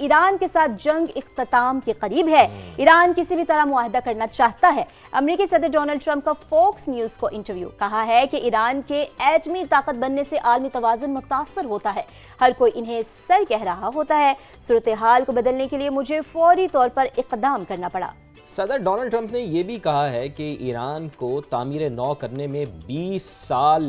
Iran के साथ जंग इख्तिताम के करीब है। ईरान किसी भी तरह मुआहदा करना चाहता है। अमेरिकी सदर डोनाल्ड ट्रंप का फॉक्स न्यूज को इंटरव्यू, कहा है कि ईरान के एटमी ताकत बनने से आलमी तवाज़ुन मुतासर होता है। हर कोई इन्हें सर कह रहा होता है। सूरत हाल को बदलने के लिए मुझे फौरी तौर पर इक़दाम करना पड़ा। सदर डोनाल्ड ट्रंप ने यह भी कहा है कि ईरान को तामीर नौ करने में 20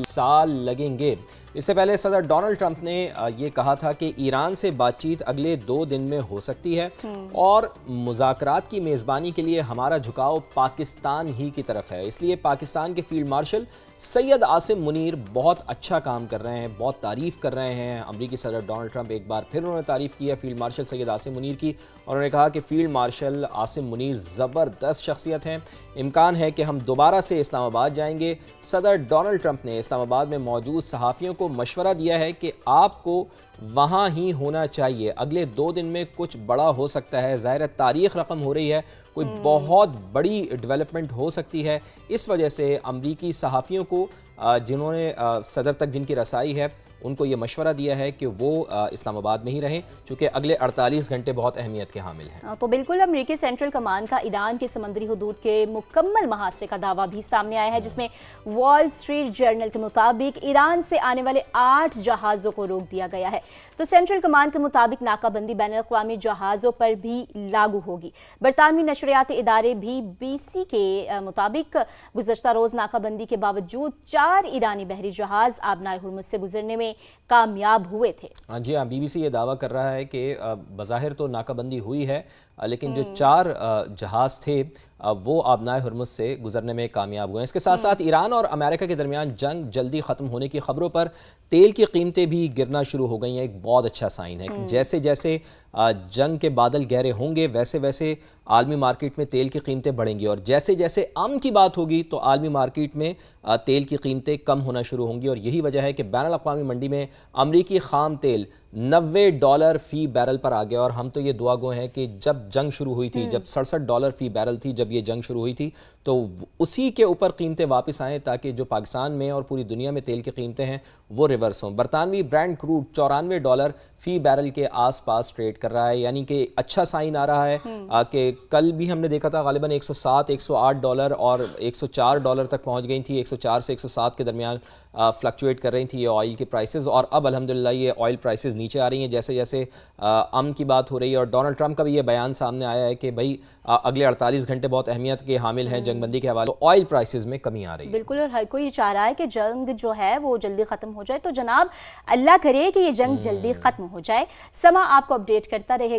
साल लगेंगे। इससे पहले सदर डोनाल्ड ट्रंप ने ये कहा था कि ईरान से बातचीत अगले 2 दिन में हो सकती है और मुज़ाकरात की मेज़बानी के लिए हमारा झुकाव पाकिस्तान ही की तरफ है। इसलिए पाकिस्तान के फील्ड मार्शल सैयद आसिम मुनीर बहुत अच्छा काम कर रहे हैं, बहुत तारीफ़ कर रहे हैं। अमरीकी सदर डोनाल्ड ट्रंप एक बार फिर उन्होंने तारीफ़ की है फील्ड मार्शल सैयद आसिम मुनीर की, और उन्होंने कहा कि फील्ड मार्शल आसिम मुनीर ज़बरदस्त शख्सियत हैं। इम्कान है कि हम दोबारा से इस्लामाबाद जाएंगे। सदर डोनाल्ड ट्रंप ने इस्लामाबाद में मौजूद सहाफ़ियों को मशवरा दिया है कि आपको वहाँ ही होना चाहिए। अगले 2 दिन में कुछ बड़ा हो सकता है। ज़ाहिर है तारीख़ रकम हो रही है, कोई बहुत बड़ी डेवलपमेंट हो सकती है। इस वजह से अमरीकी सहाफ़ियों को जिन्होंने सदर तक जिनकी रसाई है उनको ये मशवरा दिया है कि वो इस्लामाबाद में ही रहें, चूँकि अगले 48 घंटे बहुत अहमियत के हामिल हैं। तो बिल्कुल अमेरिकी सेंट्रल कमांड का ईरान के समंदरी हुदूद के मुकम्मल मुहासरे का दावा भी सामने आया है, जिसमें वॉल स्ट्रीट जर्नल के मुताबिक ईरान से आने वाले 8 जहाज़ों को रोक दिया गया है। तो सेंट्रल कमांड के मुताबिक नाकाबंदी बैनुल-अक़वामी जहाज़ों पर भी लागू होगी। बरतानवी नशरियाती इदारे भी BBC के मुताबिक गुज़श्ता रोज़ नाकाबंदी के बावजूद 4 ईरानी बहरी जहाज़ आबनाए हुर्मुज़ से गुजरने में कामयाब हुए थे। हाँ जी हाँ, BBC ये दावा कर रहा है कि बज़ाहिर तो नाकाबंदी हुई है, लेकिन जो 4 जहाज़ थे वो आबनाए हुर्मुज़ से गुजरने में कामयाब हुए हैं। इसके साथ साथ ईरान और अमेरिका के दरमियान जंग जल्दी ख़त्म होने की खबरों पर तेल की कीमतें भी गिरना शुरू हो गई हैं। एक बहुत अच्छा साइन है कि जैसे जैसे जंग के बादल गहरे होंगे वैसे वैसे आलमी मार्केट में तेल की कीमतें बढ़ेंगी, और जैसे जैसे अमन की बात होगी तो आलमी मार्केट में तेल की कीमतें कम होना शुरू होंगी। और यही वजह है कि बैनुल अक़वामी मंडी में अमरीकी ख़ाम तेल $90 फ़ी बैरल पर आ गया। और हम तो ये दुआ गो हैं कि जब जंग शुरू हुई थी, जब $67 फ़ी बैरल थी, जब ये जंग शुरू हुई थी, तो उसी के ऊपर कीमतें वापस आएँ ताकि जो पाकिस्तान में और पूरी दुनिया में तेल की कीमतें हैं वो रिवर्स हों। बरतानवी ब्रांड क्रूड $94 फ़ी बैरल के आसपास ट्रेड कर रहा है, यानी कि अच्छा साइन आ रहा है कि कल भी हमने देखा था गालिबन $107-108 और $104 तक पहुंच गई थी। 104 से 107 के दरमियान फ्लक्चुएट कर रही थी ये ऑयल की प्राइसेस, और अब अल्हम्दुलिल्लाह ये ऑयल प्राइसेस नीचे आ रही हैं जैसे जैसे अमन की बात हो रही है। और डोनाल्ड ट्रंप का भी ये बयान सामने आया है कि भाई अगले 48 घंटे बहुत अहमियत के हामिल हैं जंगबंदी के हवाले, तो ऑयल प्राइसेस में कमी आ रही है। बिल्कुल, और हर कोई चाह रहा है कि जंग जो है वो जल्दी ख़त्म हो जाए। तो जनाब अल्लाह करे कि ये जंग जल्दी ख़त्म हो जाए। समा आपको अपडेट करता रहेगा।